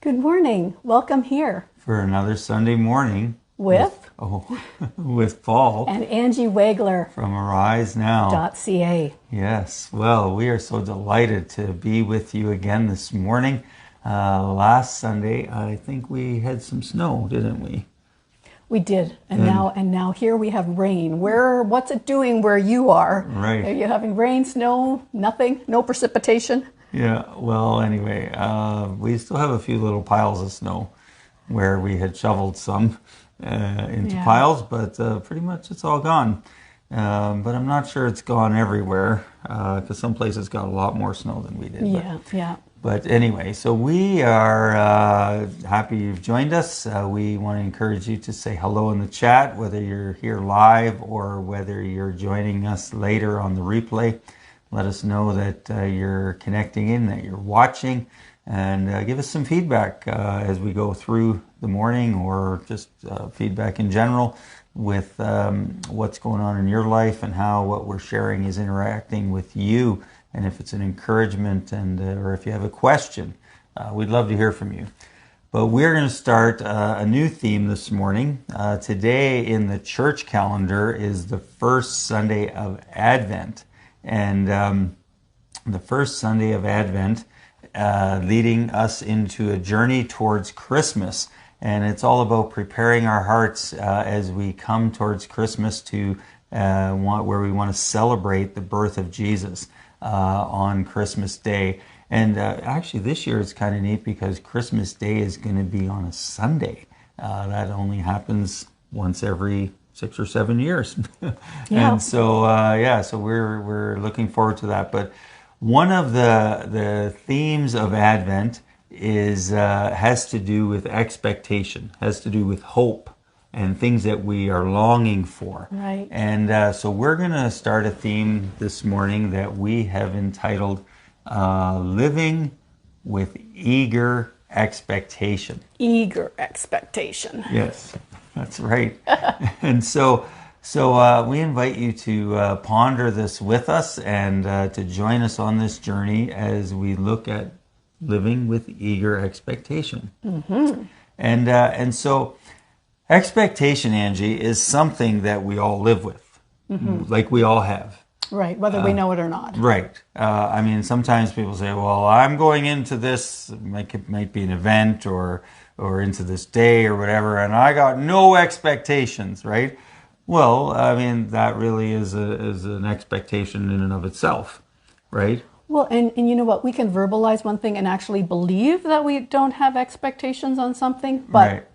Good morning. Welcome here For another Sunday morning with with Paul and Angie Wagler. from Arise Now. .ca. Yes, well, we are so delighted to be with you again this morning. Last Sunday, I think we had some snow, didn't we? We did, and now here we have rain. What's it doing where you are? Right. Are you having rain, snow, nothing, no precipitation? Yeah, well, anyway, we still have a few little piles of snow where we had shoveled some into piles, but pretty much it's all gone. But I'm not sure it's gone everywhere because some places got a lot more snow than we did. Yeah. But anyway, so we are happy you've joined us. We want to encourage you to say hello in the chat, whether you're here live or whether you're joining us later on the replay. Let us know that you're connecting in, that you're watching, and give us some feedback as we go through the morning, or just feedback in general with what's going on in your life and how what we're sharing is interacting with you. And if it's an encouragement or if you have a question, we'd love to hear from you. But we're going to start a new theme this morning. Today in the church calendar is the first Sunday of Advent. And the first Sunday of Advent leading us into a journey towards Christmas. And it's all about preparing our hearts as we come towards Christmas to where we want to celebrate the birth of Jesus on Christmas Day. And actually this year it's kind of neat because Christmas Day is going to be on a Sunday. That only happens once every 6 or 7 years. Yeah. And so, so we're looking forward to that. But one of the themes of Advent has to do with expectation, has to do with hope and things that we are longing for. Right. And so we're going to start a theme this morning that we have entitled Living with Eager Expectation. Eager expectation. Yes, that's right. And so we invite you to ponder this with us and to join us on this journey as we look at living with eager expectation. Mm-hmm. And so expectation, Angie, is something that we all live with, like we all have. Right, whether we know it or not. Right. I mean, sometimes people say, well, I'm going into this, it might be an event or into this day or whatever, and I got no expectations, right? Well, I mean, that really is an expectation in and of itself, right? Well, and you know what? We can verbalize one thing and actually believe that we don't have expectations on something, Right.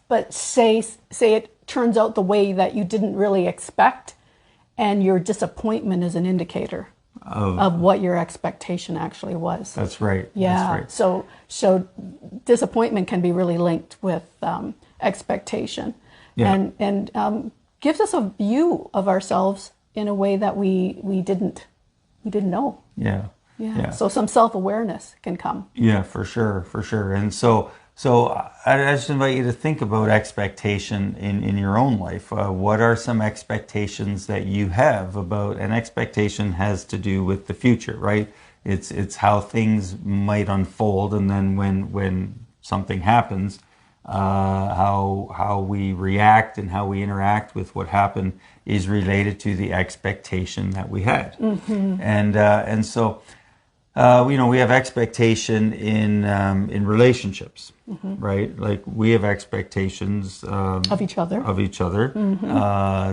but say it turns out the way that you didn't really expect, and your disappointment is an indicator of what your expectation actually was. That's right. Yeah. That's right. So disappointment can be really linked with expectation, Yeah. and gives us a view of ourselves in a way that we didn't know. Yeah. Yeah. So some self-awareness can come. Yeah, for sure. And so I just invite you to think about expectation in your own life. What are some expectations that you have about? An expectation has to do with the future, right? It's how things might unfold, and then when something happens, how we react and how we interact with what happened is related to the expectation that we had. Mm-hmm. And so we have expectation in relationships, right? Like we have expectations Of each other. Mm-hmm.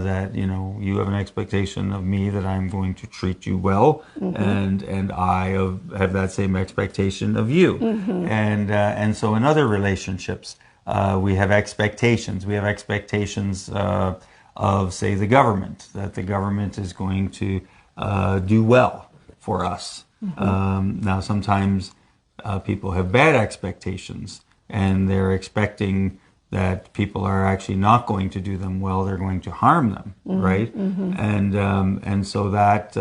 That you have an expectation of me that I'm going to treat you well, and I have that same expectation of you. Mm-hmm. And so in other relationships, we have expectations. We have expectations of, say, the government, that the government is going to do well for us. Mm-hmm. Now, sometimes people have bad expectations, and they're expecting that people are actually not going to do them well; they're going to harm them, right? Mm-hmm. And so that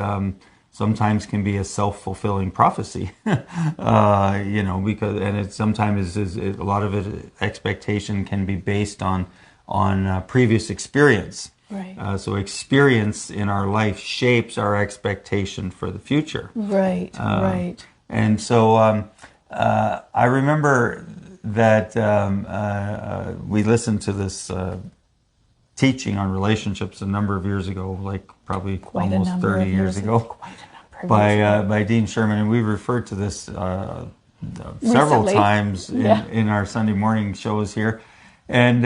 sometimes can be a self-fulfilling prophecy, because it sometimes is a lot of it. Expectation can be based on previous experience. Right. So experience in our life shapes our expectation for the future. Right. Right. And so I remember that we listened to this teaching on relationships a number of years ago, like probably almost 30 years ago, by Dean Sherman, and we referred to this several times in our Sunday morning shows here, and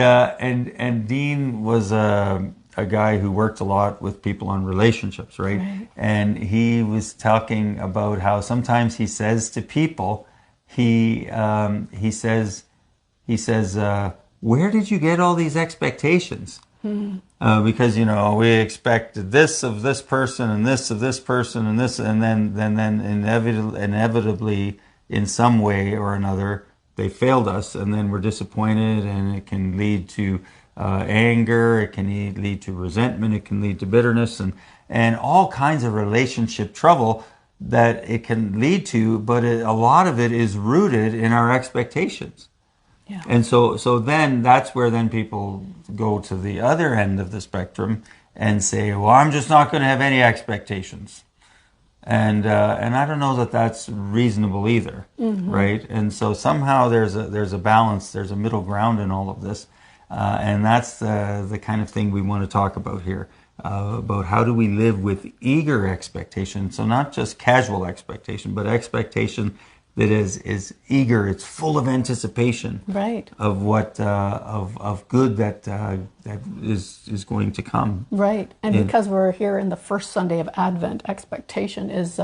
Dean was a guy who worked a lot with people on relationships, right? And he was talking about how sometimes he says to people, he says, where did you get all these expectations? Because we expected this of this person and this of this person and this, and then inevitably in some way or another they failed us, and then we're disappointed, and it can lead to anger, it can lead to resentment, it can lead to bitterness, and all kinds of relationship trouble that it can lead to, but a lot of it is rooted in our expectations. Yeah. And so then that's where then people go to the other end of the spectrum and say, well, I'm just not going to have any expectations. And I don't know that that's reasonable either, right? And so somehow there's a balance, there's a middle ground in all of this. And that's the kind of thing we want to talk about here, about how do we live with eager expectation. So not just casual expectation, but expectation that is eager. It's full of anticipation, right, of what of good that is going to come, right. And because we're here in the first Sunday of Advent, expectation is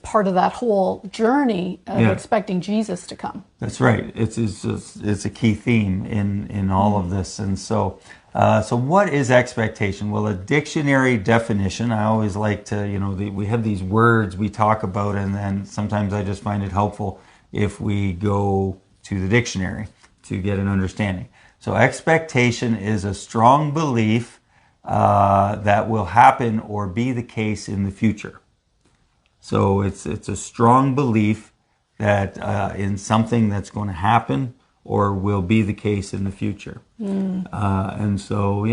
part of that whole journey of expecting Jesus to come. That's right. It's a key theme in all of this. And so what is expectation? Well, a dictionary definition, I always like to, we have these words we talk about, and then sometimes I just find it helpful if we go to the dictionary to get an understanding. So expectation is a strong belief that will happen or be the case in the future. So it's a strong belief that in something that's going to happen or will be the case in the future. And so,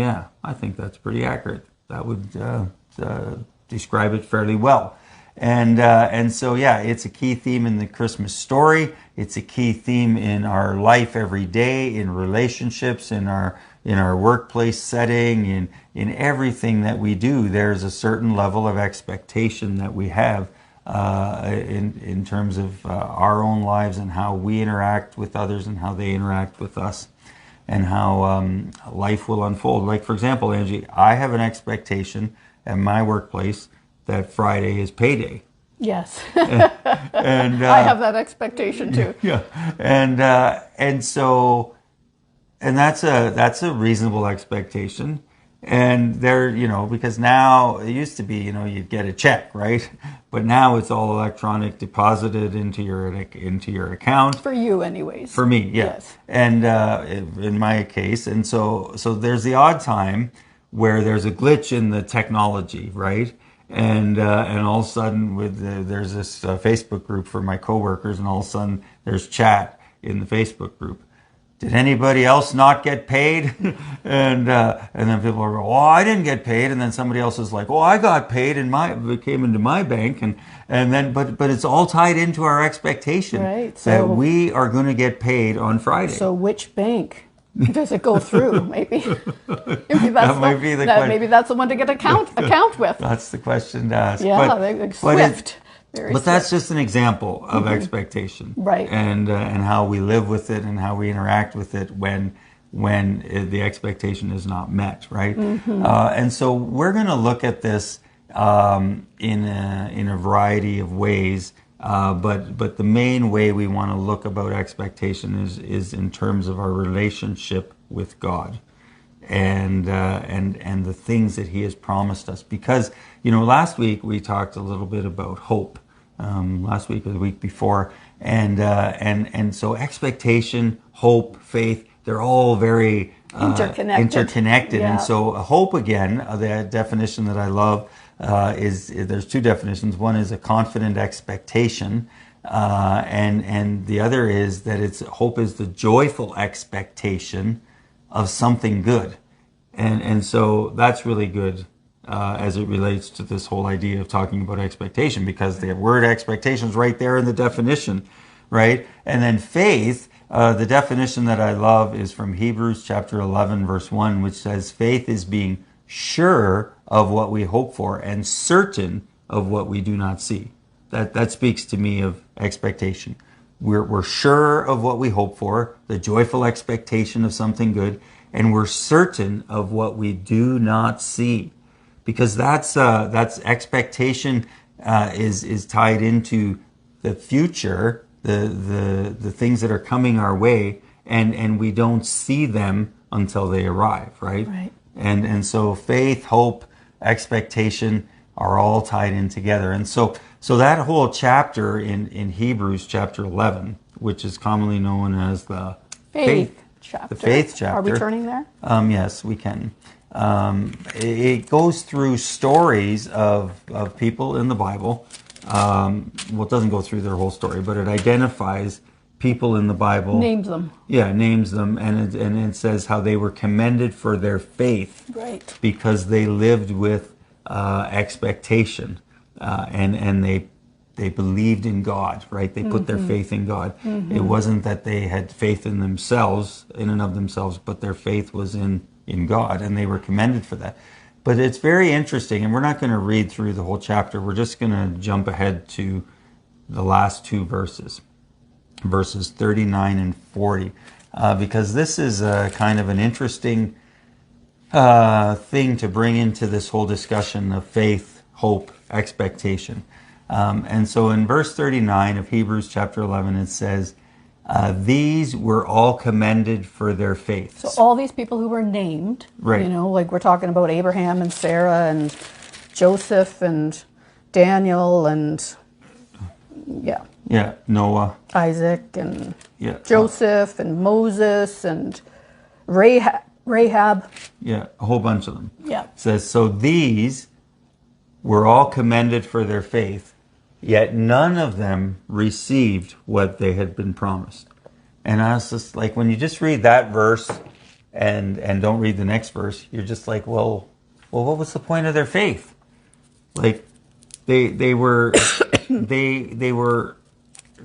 I think that's pretty accurate. That would describe it fairly well. And so, it's a key theme in the Christmas story. It's a key theme in our life every day, in relationships, in our workplace setting, in everything that we do. There's a certain level of expectation that we have in terms of our own lives and how we interact with others and how they interact with us, and how life will unfold. Like, for example, Angie, I have an expectation at my workplace that Friday is payday. Yes. and I have that expectation too. Yeah. And that's a reasonable expectation. And there, because now it used to be, you'd get a check, right? But now it's all electronic, deposited into your account. For you, anyways. For me, yeah. Yes. And in my case, and so there's the odd time where there's a glitch in the technology, right? And all of a sudden, there's this Facebook group for my coworkers, and all of a sudden there's chat in the Facebook group. Did anybody else not get paid? and then people are going, "Oh, I didn't get paid." And then somebody else is like, "Oh, I got paid, and it came into my bank." And then, but it's all tied into our expectation, right, that we are going to get paid on Friday. So which bank does it go through? Maybe that's maybe that's the one to get account with. That's the question to ask. Yeah, Swift. But that's just an example of expectation, right? And how we live with it and how we interact with it when the expectation is not met, right? And so we're going to look at this in a variety of ways, but the main way we want to look about expectation is in terms of our relationship with God, and the things that He has promised us. Because last week we talked a little bit about hope. Last week or the week before, and so expectation, hope, faith, they're all very interconnected. Yeah. And so hope, again, the definition that I love is there's two definitions. One is a confident expectation, and the other is that hope is the joyful expectation of something good, and so that's really good as it relates to this whole idea of talking about expectation, because the word expectation is right there in the definition, right? And then faith, the definition that I love is from Hebrews chapter 11, verse 1, which says, faith is being sure of what we hope for and certain of what we do not see. That speaks to me of expectation. We're sure of what we hope for, the joyful expectation of something good, and we're certain of what we do not see, because that's expectation is tied into the future, the things that are coming our way, and we don't see them until they arrive, right? Right. And so faith, hope, expectation are all tied in together. And so that whole chapter in Hebrews chapter 11, which is commonly known as the Faith chapter. The faith chapter. Are we turning there? Yes, we can. It goes through stories of people in the Bible. Well, it doesn't go through their whole story, but it identifies people in the Bible. Names them. Yeah, names them, and it says how they were commended for their faith. Right. Because they lived with expectation, and they believed in God, right? They put their faith in God. It wasn't that they had faith in themselves, in and of themselves, but their faith was in God, and they were commended for that. But it's very interesting, and we're not going to read through the whole chapter. We're just going to jump ahead to the last two verses 39 and 40, because this is kind of an interesting thing to bring into this whole discussion of faith, hope, expectation. And so in verse 39 of Hebrews chapter 11, it says, these were all commended for their faith. So all these people who were named, right. Like we're talking about Abraham and Sarah and Joseph and Daniel and Noah, Isaac and Joseph and Moses and Rahab. Yeah, a whole bunch of them. Yeah. It says, so these were all commended for their faith, yet none of them received what they had been promised. And I was just like, when you just read that verse and don't read the next verse, you're just like, well, what was the point of their faith? Like, they were they were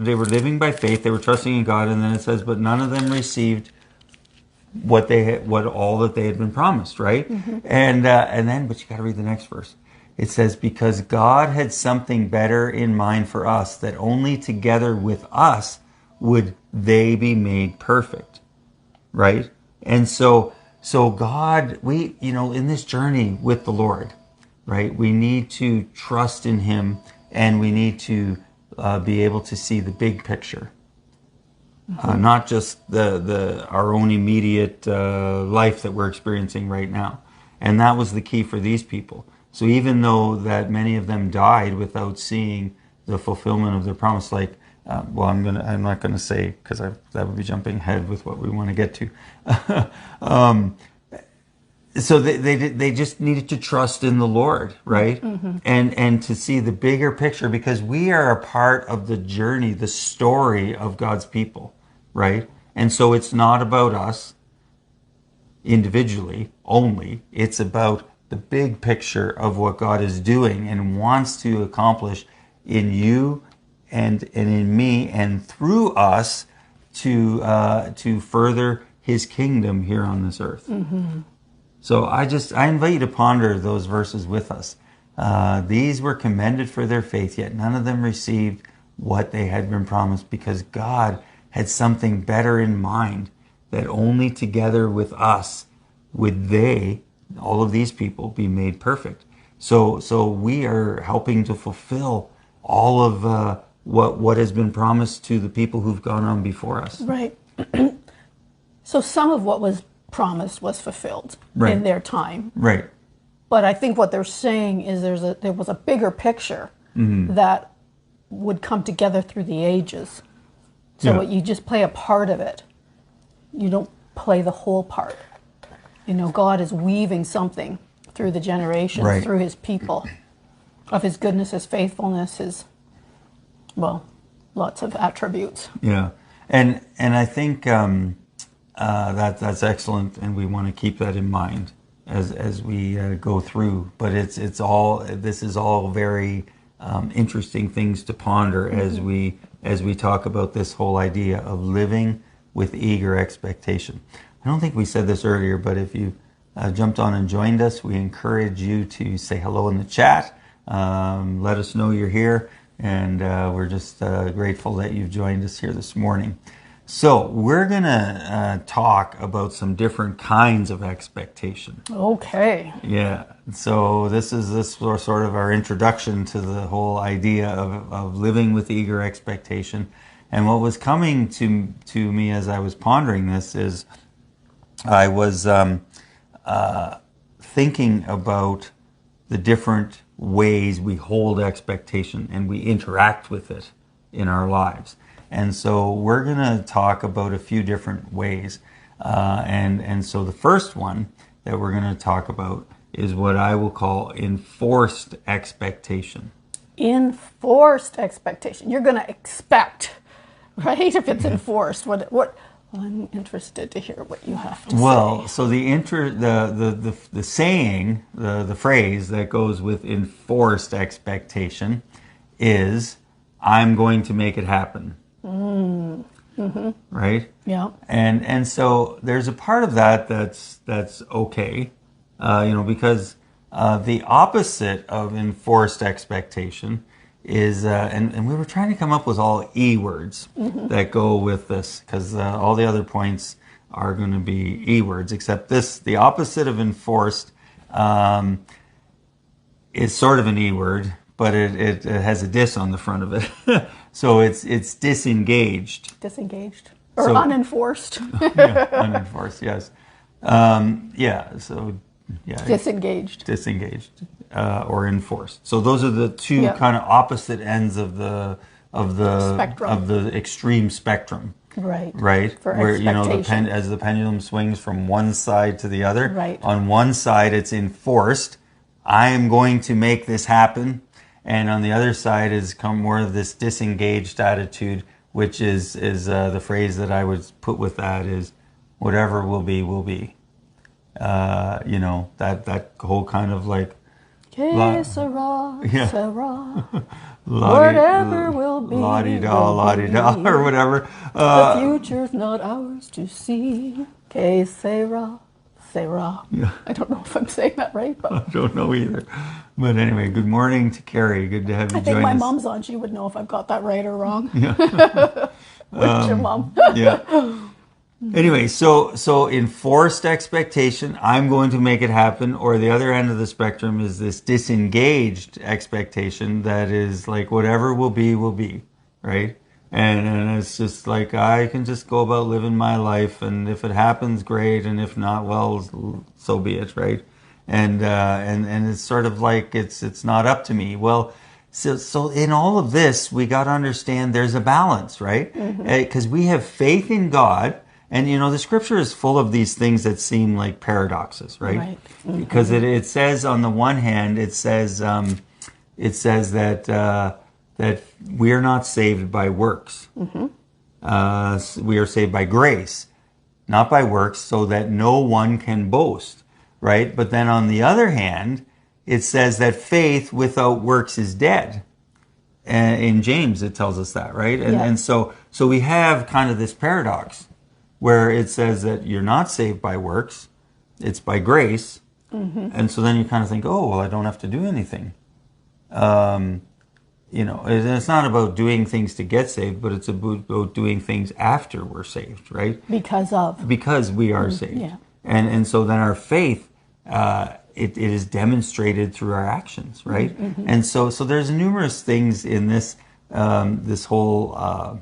living by faith. They were trusting in God, and then it says, but none of them received what all that they had been promised, right? And then, but you got to read the next verse. It says, because God had something better in mind for us, that only together with us would they be made perfect, right? And so God, we, in this journey with the Lord, right, we need to trust in Him, and we need to be able to see the big picture. Not just our own immediate life that we're experiencing right now. And that was the key for these people. So even though that many of them died without seeing the fulfillment of their promise, like, I'm not gonna say, because that would be jumping ahead with what we want to get to. So they just needed to trust in the Lord, right? And to see the bigger picture, because we are a part of the journey, the story of God's people, right? And so it's not about us individually only. It's about the big picture of what God is doing and wants to accomplish in you and in me and through us to further His kingdom here on this earth. So I invite you to ponder those verses with us. These were commended for their faith, yet none of them received what they had been promised, because God had something better in mind, that only together with us would they, all of these people, be made perfect. So we are helping to fulfill all of what has been promised to the people who've gone on before us. Right. So some of what was promised was fulfilled in their time. Right. But I think what they're saying is there was a bigger picture that would come together through the ages. So you just play a part of it. You don't play the whole part. God is weaving something through the generations, through His people, of His goodness, His faithfulness, lots of attributes. Yeah. And I think that's excellent, and we want to keep that in mind as we go through. But this is all very interesting things to ponder as we talk about this whole idea of living with eager expectation. I don't think we said this earlier, but if you jumped on and joined us, we encourage you to say hello in the chat. Let us know you're here, and we're just grateful that you've joined us here this morning. So we're going to talk about some different kinds of expectation. Okay. Yeah. So this was sort of our introduction to the whole idea of living with eager expectation. And what was coming to me as I was pondering this is I was thinking about the different ways we hold expectation and we interact with it in our lives. And so we're going to talk about a few different ways. And so the first one that we're going to talk about is what I will call enforced expectation. Enforced expectation. You're going to expect, right? If it's enforced, what? I'm interested to hear what you have to say. Well, so the saying, the phrase that goes with enforced expectation is, I'm going to make it happen. Mm-hmm. Right? Yeah. And so there's a part of that that's okay, because the opposite of enforced expectation is, and we were trying to come up with all E words that go with this, because all the other points are going to be E words, except this, the opposite of enforced is sort of an E word, but it has a dis on the front of it. So it's disengaged. Disengaged. Or So- unenforced. Yeah, unenforced, yes. Disengaged. Disengaged or enforced. So those are the two kind of opposite ends of the Spectrum. of the extreme spectrum. Right. Right, For where expectation. as the pendulum swings from one side to the other. Right. On one side, it's enforced. I am going to make this happen, and on the other side is come more of this disengaged attitude, which is the phrase that I would put with that is, whatever will be, will be. That whole kind of like. Que sera, Yeah. sera. Whatever will be, La-di-da, la-di-da, will be. or whatever. The future's not ours to see. Que sera, sera. Yeah. I don't know if I'm saying that right, but I don't know either. But anyway, good morning to Carrie. Good to have you I think join my us. mom's on. She would know if I've got that right or wrong. Yeah. Where's your mom? Yeah. Anyway, so enforced expectation, I'm going to make it happen, or the other end of the spectrum is this disengaged expectation that is like whatever will be, right? And it's just like I can just go about living my life, and if it happens, great, and if not, well, so be it, right? And it's sort of like it's not up to me. Well, so in all of this, we got to understand there's a balance, right? Because we have faith in God. And, the scripture is full of these things that seem like paradoxes, right? Right. Mm-hmm. Because it says on the one hand, it says that we are not saved by works. Mm-hmm. We are saved by grace, not by works, so that no one can boast, right? But then on the other hand, it says that faith without works is dead. In James, it tells us that, right? And so we have kind of this paradox, where it says that you're not saved by works, it's by grace. Mm-hmm. And so then you kind of think, oh, well, I don't have to do anything. It's not about doing things to get saved, but it's about doing things after we're saved, right? Because we are saved. Yeah. And so then our faith, it is demonstrated through our actions, right? Mm-hmm. And so there's numerous things in this whole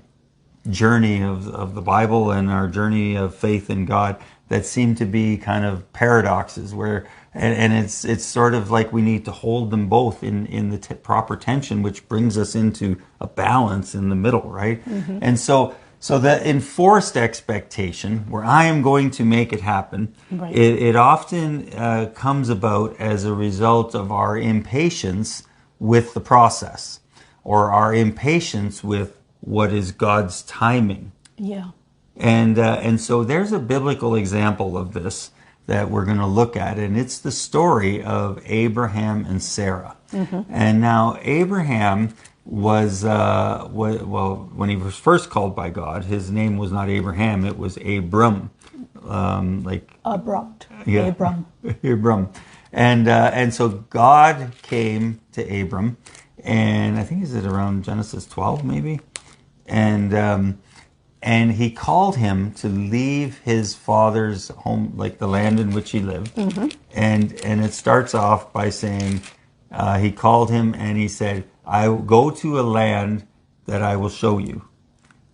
journey of the Bible and our journey of faith in God that seem to be kind of paradoxes where and it's sort of like we need to hold them both in the proper tension, which brings us into a balance in the middle, right? Mm-hmm. And so the enforced expectation where I am going to make it happen, right. it often comes about as a result of our impatience with the process or our impatience with what is God's timing. Yeah. And so there's a biblical example of this that we're going to look at, and it's the story of Abraham and Sarah. And now Abraham was well, when he was first called by God, his name was not Abraham; it was Abram, like Abrupt. yeah, Abram. Abram, and so God came to Abram, and I think is it around Genesis 12 maybe, and he called him to leave his father's home, like the land in which he lived. And it starts off by saying, he called him and he said, I will go to a land that I will show you.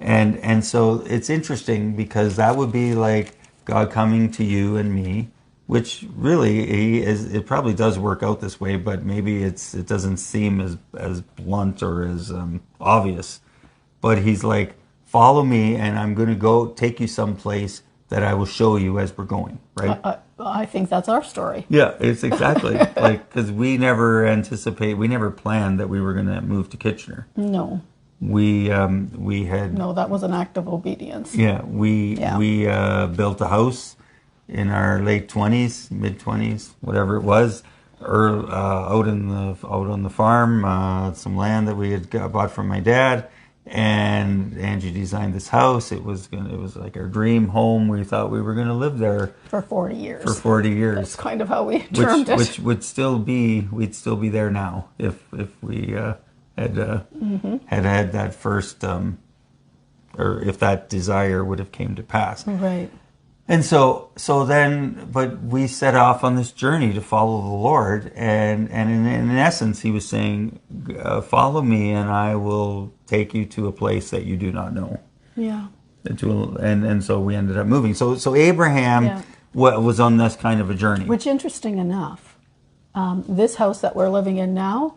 And so it's interesting because that would be like God coming to you and me, which really it probably does work out this way, but maybe it doesn't seem as blunt or as obvious. But he's like, follow me, and I'm going to go take you someplace that I will show you as we're going, right? I think that's our story. Yeah, it's exactly like, because we never planned that we were going to move to Kitchener. No. We had No, that was an act of obedience. yeah we built a house in our late 20s, mid 20s, whatever it was, out on the farm, some land that we had bought from my dad. And Angie designed this house. It was like our dream home. We thought we were going to live there For 40 years. for 40 years. That's kind of how we termed it. Which we'd still be there now if we had that first or if that desire would have came to pass. Right. And so then, but we set off on this journey to follow the Lord, and in essence, He was saying, "Follow me, and I will take you to a place that you do not know." Yeah. And so we ended up moving. So Abraham was on this kind of a journey. Which, interesting enough, this house that we're living in now,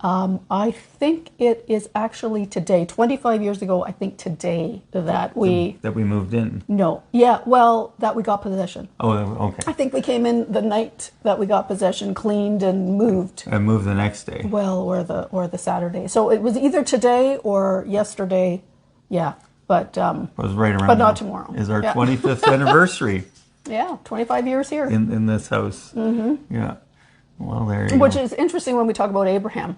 I think it is actually today, 25 years ago, I think today that we moved in. No. Yeah, well, that we got possession. Oh, okay. I think we came in the night that we got possession, cleaned and moved. And moved the next day. Well, or the Saturday. So it was either today or yesterday. Yeah, but it was right around. But not tomorrow. Is our 25th anniversary. Yeah, 25 years here in this house. Mm-hmm. Yeah. Well, there you go. Which is interesting when we talk about Abraham,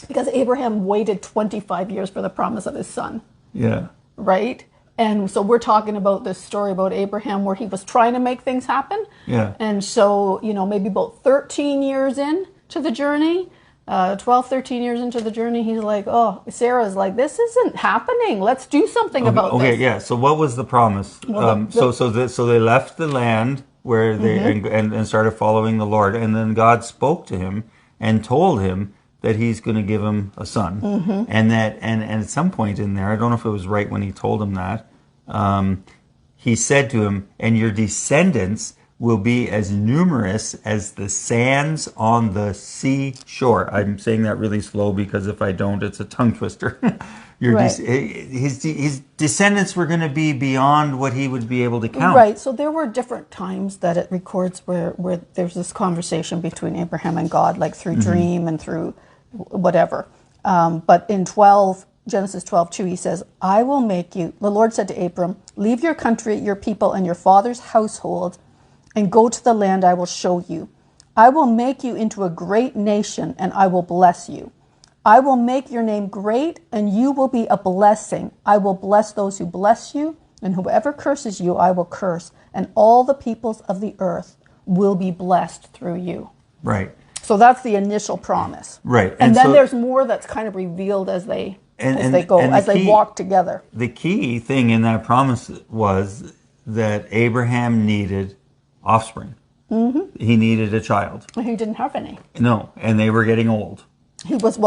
because Abraham waited 25 years for the promise of his son. Yeah. Right? And so we're talking about this story about Abraham where he was trying to make things happen. Yeah. And so, maybe about 13 years into the journey, 12, 13 years into the journey, he's like, Sarah's like, this isn't happening. Let's do something about this. Okay, yeah. So what was the promise? Well, so they left the land where they and started following the Lord. And then God spoke to him and told him that He's going to give him a son, and at some point in there, I don't know if it was right when He told him that, He said to him, "And your descendants will be as numerous as the sands on the seashore." I'm saying that really slow because if I don't, it's a tongue twister. His descendants were going to be beyond what he would be able to count. Right. So there were different times that it records where there's this conversation between Abraham and God, like through dream and through whatever. But in Genesis 12:2, He says, "I will make you," the Lord said to Abram, "leave your country, your people, and your father's household, and go to the land I will show you. I will make you into a great nation, and I will bless you. I will make your name great, and you will be a blessing. I will bless those who bless you, and whoever curses you, I will curse. And all the peoples of the earth will be blessed through you." Right. So that's the initial promise. Right. And then there's more that's kind of revealed as they walk together. The key thing in that promise was that Abraham needed offspring. Mm-hmm. He needed a child. He didn't have any. No, and they were getting old. He was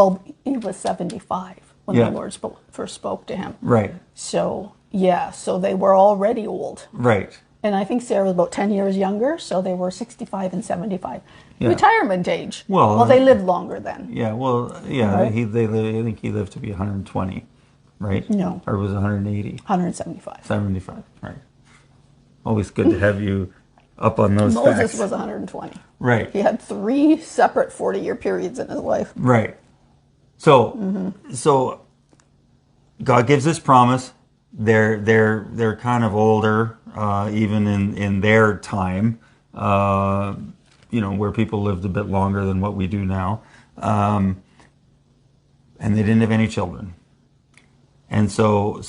75 when the Lord first spoke to him. Right. So they were already old. Right. And I think Sarah was about 10 years younger, so they were 65 and 75. Yeah. Retirement age. Well, they lived longer then. Yeah, well, yeah, Right? I think he lived to be 120, right? No. Or was it 180? 175. 75, right. Always good to have you up on those Moses facts. was 120. Right. He had 3 separate 40-year periods in his life. Right. So God gives this promise. They're kind of older, even in their time. where people lived a bit longer than what we do now. And they didn't have any children. And so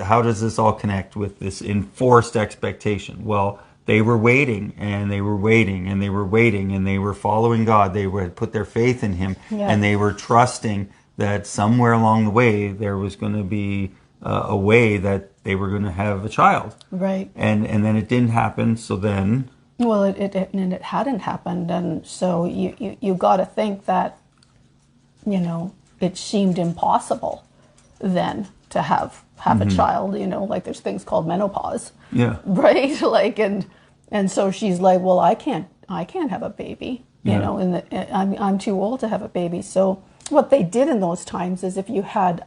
how does this all connect with this enforced expectation? Well, they were waiting and they were waiting and they were waiting and they were following God. They had put their faith in Him, and they were trusting that somewhere along the way there was going to be a way that they were going to have a child. Right. And then it didn't happen. So then, well, it hadn't happened, and so you got to think that, it seemed impossible then to have a child. Like there's things called menopause. Yeah. Right. Like and so she's like, well, I can't have a baby. And I'm too old to have a baby. So what they did in those times is if you had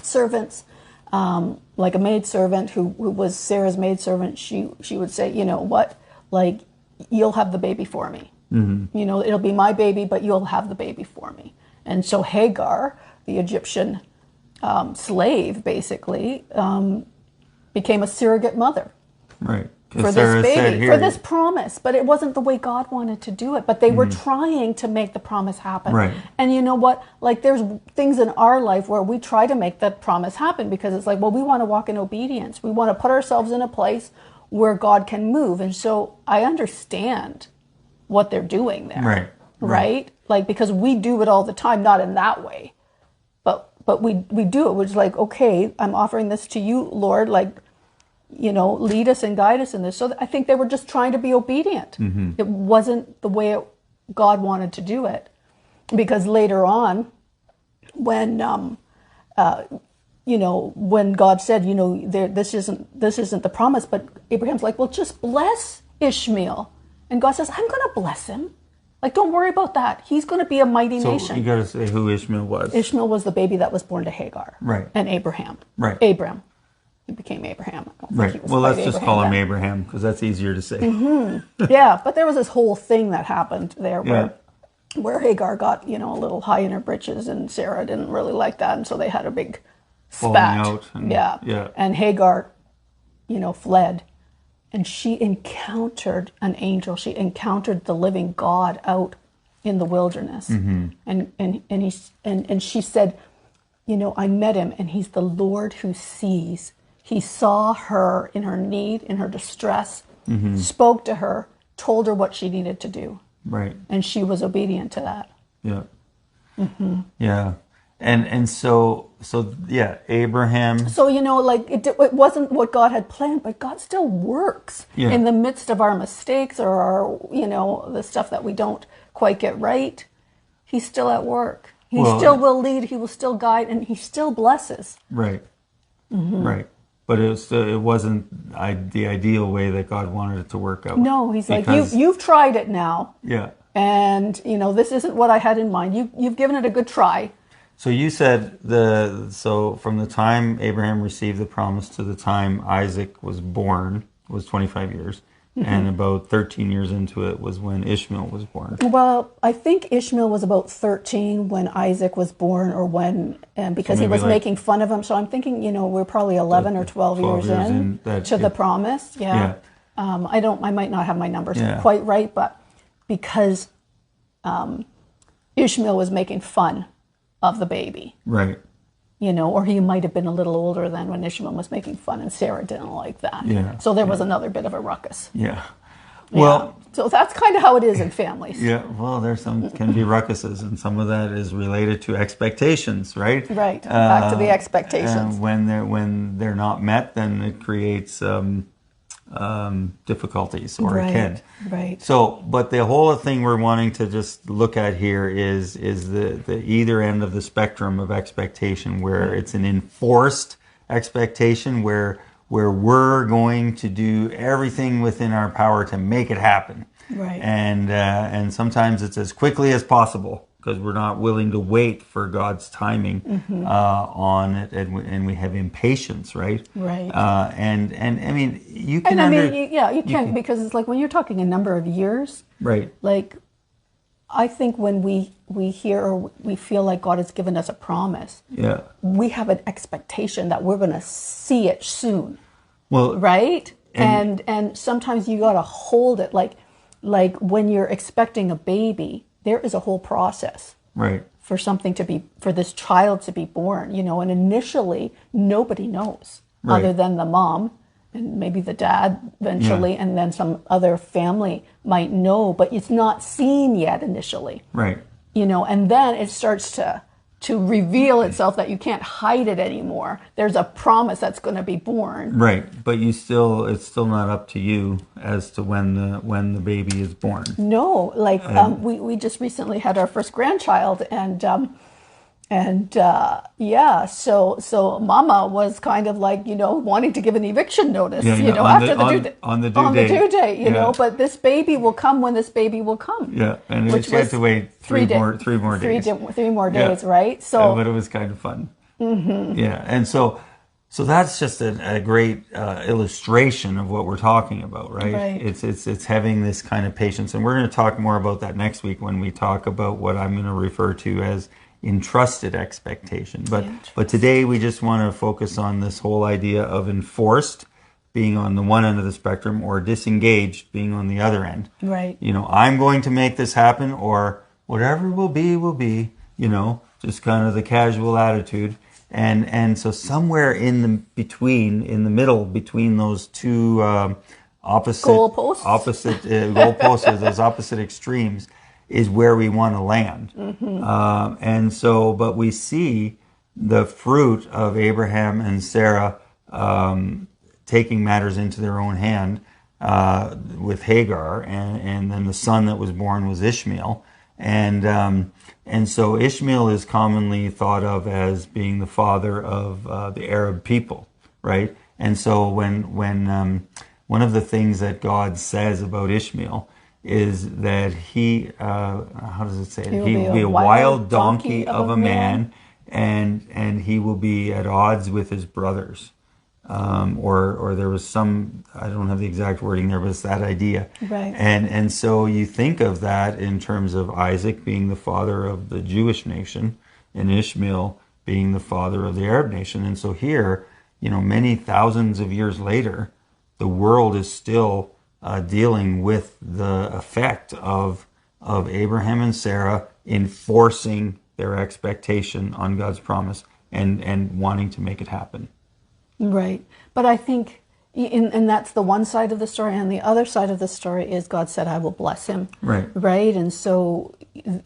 servants, like a maidservant who was Sarah's maidservant, she would say, you know what, like, you'll have the baby for me. It'll be my baby, but you'll have the baby for me. And so Hagar, the Egyptian slave, basically, became a surrogate mother. Right. For this baby, for this promise. But it wasn't the way God wanted to do it. But they were trying to make the promise happen. Right. And you know what? Like, there's things in our life where we try to make that promise happen because it's like, well, we want to walk in obedience. We want to put ourselves in a place where God can move. And so I understand what they're doing there. Right? Like, because we do it all the time, not in that way. But we do it. We're just like, okay, I'm offering this to you, Lord, like, lead us and guide us in this. So I think they were just trying to be obedient. It wasn't the way God wanted to do it. Because later on, when when God said, this isn't the promise, but Abraham's like, well, just bless Ishmael. And God says, I'm going to bless him. Like, don't worry about that. He's going to be a mighty nation. So you got to say who Ishmael was. Ishmael was the baby that was born to Hagar. Right. And Abraham. Right. Abram. He became Abraham. Right. Well, let's just call him Abraham because that's easier to say. Yeah, but there was this whole thing that happened there where Hagar got, a little high in her britches, and Sarah didn't really like that, and so they had a big spat. Falling out. Yeah. And Hagar, fled. And she encountered an angel. She encountered the living God out in the wilderness. And she said, I met him, and he's the Lord who sees. He saw her in her need, in her distress, spoke to her, told her what she needed to do. Right. And she was obedient to that. Yeah. Yeah. And so Abraham. So, like it wasn't what God had planned, but God still works in the midst of our mistakes or our, the stuff that we don't quite get right. He's still at work. He still will lead. He will still guide, and he still blesses. Right. Right. But it wasn't the ideal way that God wanted it to work out. No, he's like, you've tried it now. Yeah. And, this isn't what I had in mind. You've given it a good try. So you said from the time Abraham received the promise to the time Isaac was born was 25 years. And about 13 years into it was when Ishmael was born. Well, I think Ishmael was about 13 when Isaac was born, or because he was making fun of him. So I'm thinking, we're probably 11 or 12 years in to the promise. Yeah. I might not have my numbers quite right, but because Ishmael was making fun of the baby. Right. Or he might have been a little older than when Ishmael was making fun, and Sarah didn't like that. Yeah. So there was another bit of a ruckus. Yeah. Well. So that's kind of how it is in families. Yeah. Well, can be ruckuses, and some of that is related to expectations, right? Right. Back to the expectations. When they're not met, then it creates difficulties, or it can. Right. So, but the whole thing we're wanting to just look at here is the either end of the spectrum of expectation, where it's an enforced expectation, where we're going to do everything within our power to make it happen. Right. And sometimes it's as quickly as possible, because we're not willing to wait for God's timing on it, and we have impatience, right? Right. And I mean, you can. You can, because it's like when you're talking a number of years, right? Like, I think when we hear or we feel like God has given us a promise, yeah, we have an expectation that we're going to see it soon. Well, right? and sometimes you got to hold it, like when you're expecting a baby, there is a whole process. Right. For this child to be born, and initially nobody knows other than the mom and maybe the dad eventually, and then some other family might know, but it's not seen yet initially. Right. And then it starts to reveal itself that you can't hide it anymore. There's a promise that's going to be born. Right, but it's still not up to you as to when the baby is born. No, we just recently had our first grandchild, so Mama was kind of like, wanting to give an eviction notice, after the due date, but this baby will come when this baby will come. Yeah, and we had to wait three more days. Three more days, right? So, but it was kind of fun. Mm-hmm. Yeah, and so that's just a great illustration of what we're talking about, right? It's having this kind of patience, and we're going to talk more about that next week when we talk about what I'm going to refer to as entrusted expectation. But today we just want to focus on this whole idea of enforced being on the one end of the spectrum, or disengaged being on the other end. Right. I'm going to make this happen, or whatever will be, just kind of the casual attitude. And so somewhere in the middle between those two opposite goalposts, or those opposite extremes, is where we want to land. Mm-hmm. But we see the fruit of Abraham and Sarah taking matters into their own hand with Hagar, and then the son that was born was Ishmael. And so Ishmael is commonly thought of as being the father of the Arab people, right? And so when one of the things that God says about Ishmael is that he, how does it say? He will be a wild donkey of a man, and he will be at odds with his brothers. Or there was some, I don't have the exact wording there, but it's that idea. Right. And so you think of that in terms of Isaac being the father of the Jewish nation, and Ishmael being the father of the Arab nation. And so here, many thousands of years later, the world is still dealing with the effect of Abraham and Sarah enforcing their expectation on God's promise and wanting to make it happen. Right. But I think, and that's the one side of the story, and the other side of the story is God said, I will bless him. Right. Right. And so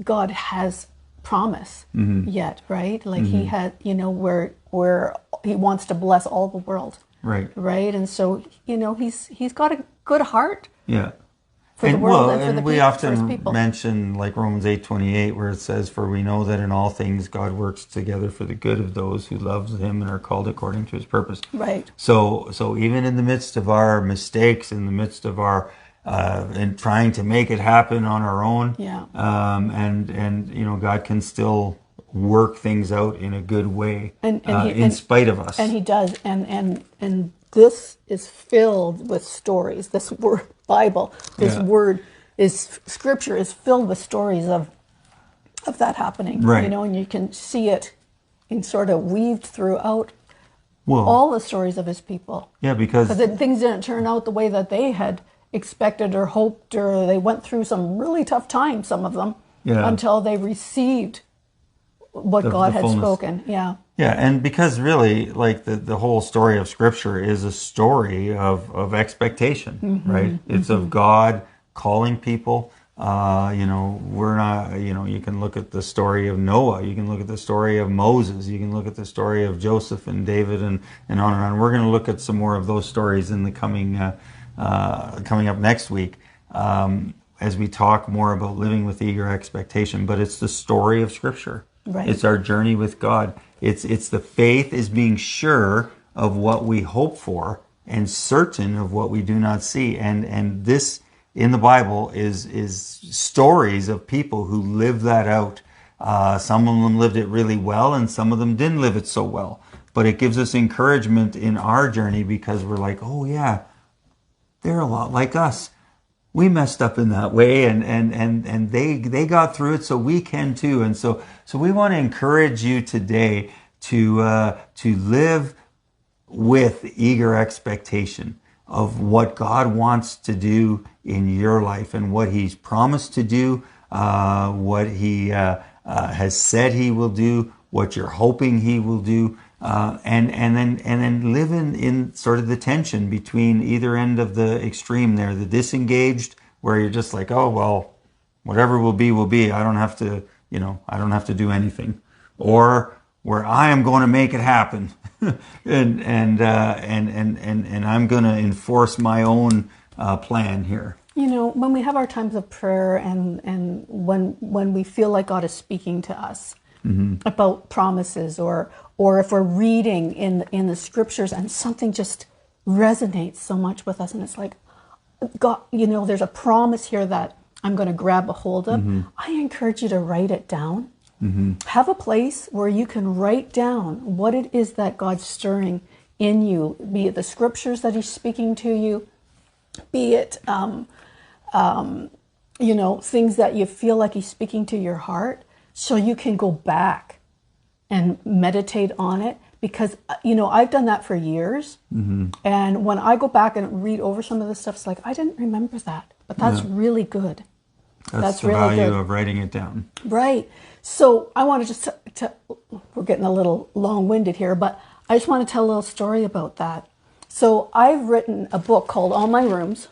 God has promise yet, right? Like he had, where he wants to bless all the world. Right. Right. And so, he's got a good heart. Yeah. For the world and for the we often people. mention like Romans 8:28, where it says, "For we know that in all things God works together for the good of those who love Him and are called according to His purpose." Right. So even in the midst of our mistakes, in the midst of our in trying to make it happen on our own, and God can still work things out in a good way, in spite of us. And He does, and this is filled with stories. This word Bible, word is Scripture is filled with stories of that happening. Right. And you can see it in sort of weaved throughout all the stories of His people. Yeah, because things didn't turn out the way that they had expected or hoped, or they went through some really tough times, some of them, until they received what God had spoken. Yeah. Yeah, and because really, like the whole story of Scripture is a story of expectation, right? It's of God calling people. We're not, you can look at the story of Noah, you can look at the story of Moses, you can look at the story of Joseph and David, and on and on. We're going to look at some more of those stories in the coming up next week as we talk more about living with eager expectation. But it's the story of Scripture. Right. It's our journey with God. It's the faith is being sure of what we hope for and certain of what we do not see. And this in the Bible is stories of people who live that out. Some of them lived it really well, and some of them didn't live it so well. But it gives us encouragement in our journey, because we're like, oh yeah, they're a lot like us. We messed up in that way, and they got through it, so we can too. And so we want to encourage you today to live with eager expectation. of what God wants to do in your life and what He's promised to do, what He has said He will do, what you're hoping He will do, and then live in sort of the tension between either end of the extreme there, the disengaged, where you're just like, oh well, whatever will be. I don't have to, I don't have to do anything, or where I am going to make it happen, and I'm going to enforce my own plan here. When we have our times of prayer and when we feel like God is speaking to us about promises, or if we're reading in the scriptures and something just resonates so much with us, and it's like, God, there's a promise here that I'm going to grab a hold of. I encourage you to write it down. Have a place where you can write down what it is that God's stirring in you, be it the scriptures that He's speaking to you, be it things that you feel like He's speaking to your heart, so you can go back and meditate on it. Because, I've done that for years. And when I go back and read over some of this stuff, it's like, I didn't remember that. But that's really good. That's the really value of writing it down. Right. So I want to just, we're getting a little long-winded here, but I just want to tell a little story about that. So I've written a book called All My Rooms.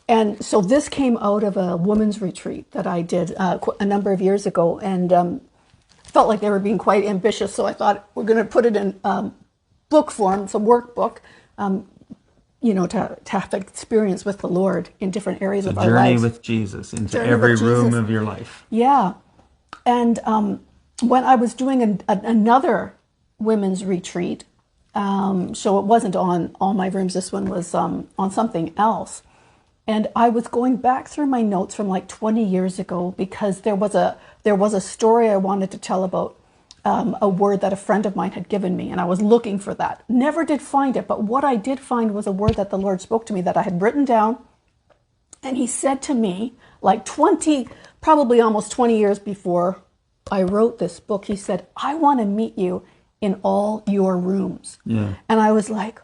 And so this came out of a women's retreat that I did a number of years ago, and felt like they were being quite ambitious. So I thought, we're going to put it in book form. It's a workbook, to have experience with the Lord in different areas of our lives. Journey with Jesus into every room of your life. Yeah. And when I was doing another women's retreat, so it wasn't on All My Rooms, this one was on something else. And I was going back through my notes from like 20 years ago, because there was a story I wanted to tell about a word that a friend of mine had given me, and I was looking for that. Never did find it, but what I did find was a word that the Lord spoke to me that I had written down. And He said to me, like probably almost 20 years before I wrote this book, He said, I want to meet you in all your rooms. Yeah. And I was like,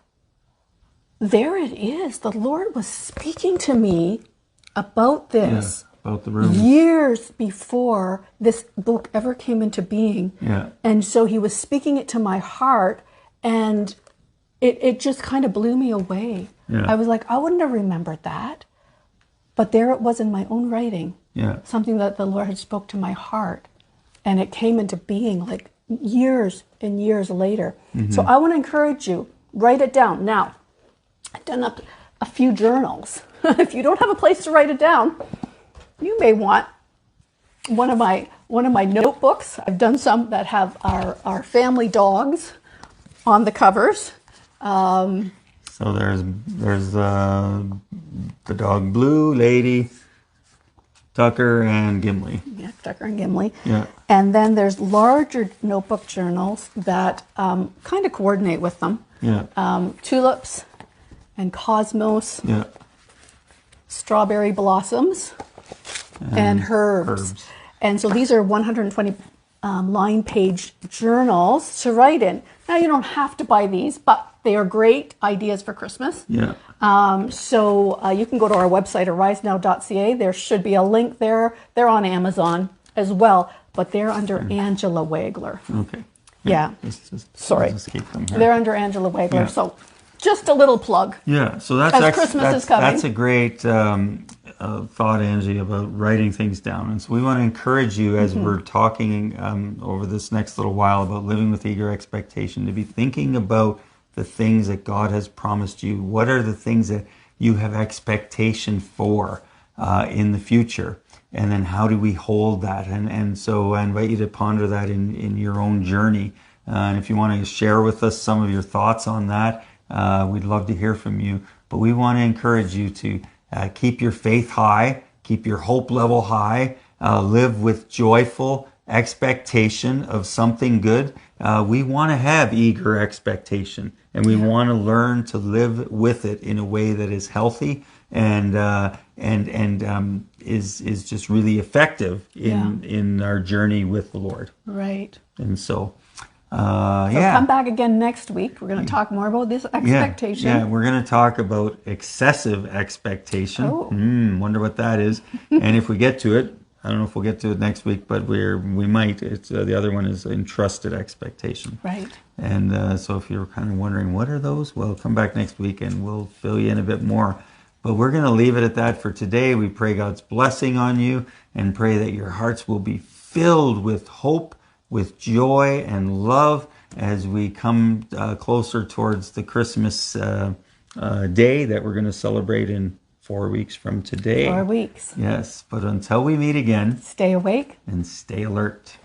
there it is. The Lord was speaking to me about this. Yeah, about the rooms. Years before this book ever came into being. Yeah. And so He was speaking it to my heart, and it just kind of blew me away. Yeah. I was like, I wouldn't have remembered that. But there it was in my own writing. Yeah. Something that the Lord had spoke to my heart. And it came into being like years and years later. So I want to encourage you, write it down. Now, I've done up a few journals. If you don't have a place to write it down, you may want one of my notebooks. I've done some that have our family dogs on the covers. So there's the dog Blue, Lady, Tucker, and Gimli. Yeah, Tucker and Gimli. Yeah. And then there's larger notebook journals that kind of coordinate with them. Yeah. Tulips and Cosmos. Yeah. Strawberry blossoms and herbs. And so these are 120 line page journals to write in. Now you don't have to buy these, but they are great ideas for Christmas. Yeah. So you can go to our website, arisenow.ca. There should be a link there. They're on Amazon as well, but they're under Angela Wagler. Okay. Yeah. Sorry. Escape them here. They're under Angela Wagler. Yeah. So just a little plug. Yeah. So that's Christmas is coming. That's a great thought, Angie, about writing things down. And so we want to encourage you as we're talking over this next little while about living with eager expectation to be thinking about the things that God has promised you. What are the things that you have expectation for in the future? And then how do we hold that? And so I invite you to ponder that in your own journey. And if you want to share with us some of your thoughts on that, we'd love to hear from you. But we want to encourage you to keep your faith high, keep your hope level high, live with joyful expectation of something good. We want to have eager expectation, and we want to learn to live with it in a way that is healthy and is just really effective in our journey with the Lord. Right. And so So come back again next week. We're going to talk more about this expectation. Yeah, we're going to talk about excessive expectation. Oh. Wonder what that is. And if we get to it, I don't know if we'll get to it next week, but we might. It's the other one is entrusted expectation. Right. And so if you're kind of wondering what are those, well, come back next week and we'll fill you in a bit more. But we're going to leave it at that for today. We pray God's blessing on you and pray that your hearts will be filled with hope, with joy and love as we come closer towards the Christmas day that we're going to celebrate in 4 weeks from today. 4 weeks. Yes, but until we meet again, stay awake and stay alert.